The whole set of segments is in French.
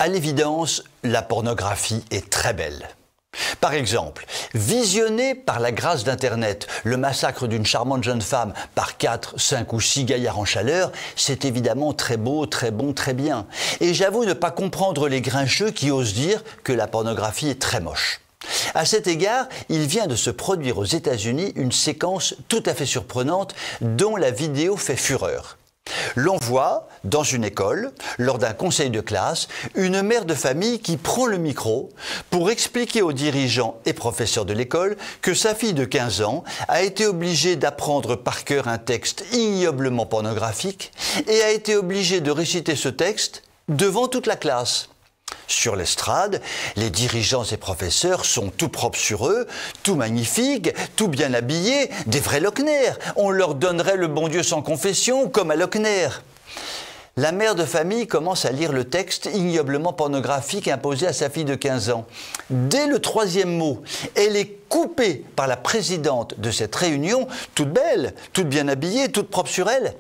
À l'évidence, la pornographie est très belle. Par exemple, visionner par la grâce d'Internet le massacre d'une charmante jeune femme par 4, 5 ou 6 gaillards en chaleur, c'est évidemment très beau, très bon, très bien. Et j'avoue ne pas comprendre les grincheux qui osent dire que la pornographie est très moche. À cet égard, il vient de se produire aux États-Unis une séquence tout à fait surprenante dont la vidéo fait fureur. L'on voit, dans une école, lors d'un conseil de classe, une mère de famille qui prend le micro pour expliquer aux dirigeants et professeurs de l'école que sa fille de 15 ans a été obligée d'apprendre par cœur un texte ignoblement pornographique et a été obligée de réciter ce texte devant toute la classe. Sur l'estrade, les dirigeants et professeurs sont tout propres sur eux, tout magnifiques, tout bien habillés, des vrais Lochner. On leur donnerait le bon Dieu sans confession, comme à Lochner. La mère de famille commence à lire le texte ignoblement pornographique imposé à sa fille de 15 ans. Dès le 3e mot, elle est coupée par la présidente de cette réunion, toute belle, toute bien habillée, toute propre sur elle,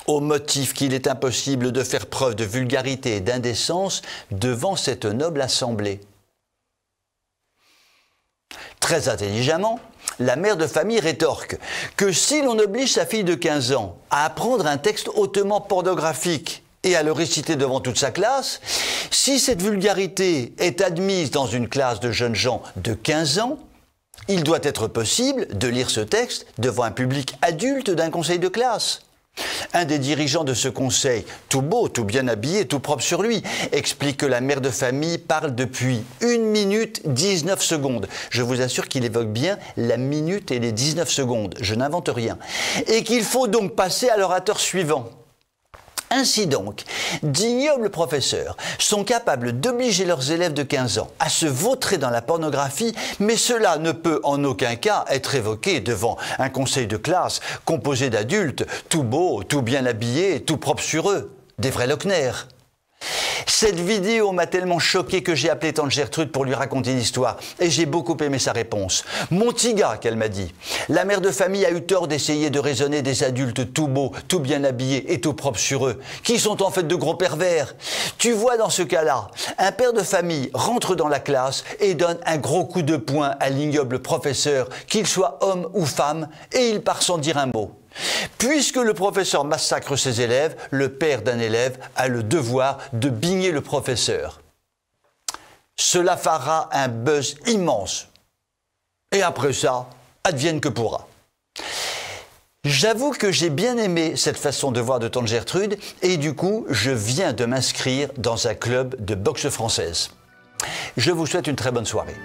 au motif qu'il est impossible de faire preuve de vulgarité et d'indécence devant cette noble assemblée. Très intelligemment, la mère de famille rétorque que si l'on oblige sa fille de 15 ans à apprendre un texte hautement pornographique et à le réciter devant toute sa classe, si cette vulgarité est admise dans une classe de jeunes gens de 15 ans, il doit être possible de lire ce texte devant un public adulte d'un conseil de classe. Un des dirigeants de ce conseil, tout beau, tout bien habillé, tout propre sur lui, explique que la mère de famille parle depuis 1 minute 19 secondes. Je vous assure qu'il évoque bien la minute et les 19 secondes. Je n'invente rien. Et qu'il faut donc passer à l'orateur suivant. Ainsi donc, d'ignobles professeurs sont capables d'obliger leurs élèves de 15 ans à se vautrer dans la pornographie, mais cela ne peut en aucun cas être évoqué devant un conseil de classe composé d'adultes, tout beaux, tout bien habillés, tout propres sur eux, des vrais Lochner. Cette vidéo m'a tellement choqué que j'ai appelé tante Gertrude pour lui raconter l'histoire et j'ai beaucoup aimé sa réponse. Mon petit gars, qu'elle m'a dit. La mère de famille a eu tort d'essayer de raisonner des adultes tout beaux, tout bien habillés et tout propres sur eux, qui sont en fait de gros pervers. Tu vois dans ce cas-là, un père de famille rentre dans la classe et donne un gros coup de poing à l'ignoble professeur, qu'il soit homme ou femme, et il part sans dire un mot. Puisque le professeur massacre ses élèves, le père d'un élève a le devoir de bigner le professeur. Cela fera un buzz immense. Et après ça, advienne que pourra. J'avoue que j'ai bien aimé cette façon de voir de tante Gertrude et du coup, je viens de m'inscrire dans un club de boxe française. Je vous souhaite une très bonne soirée.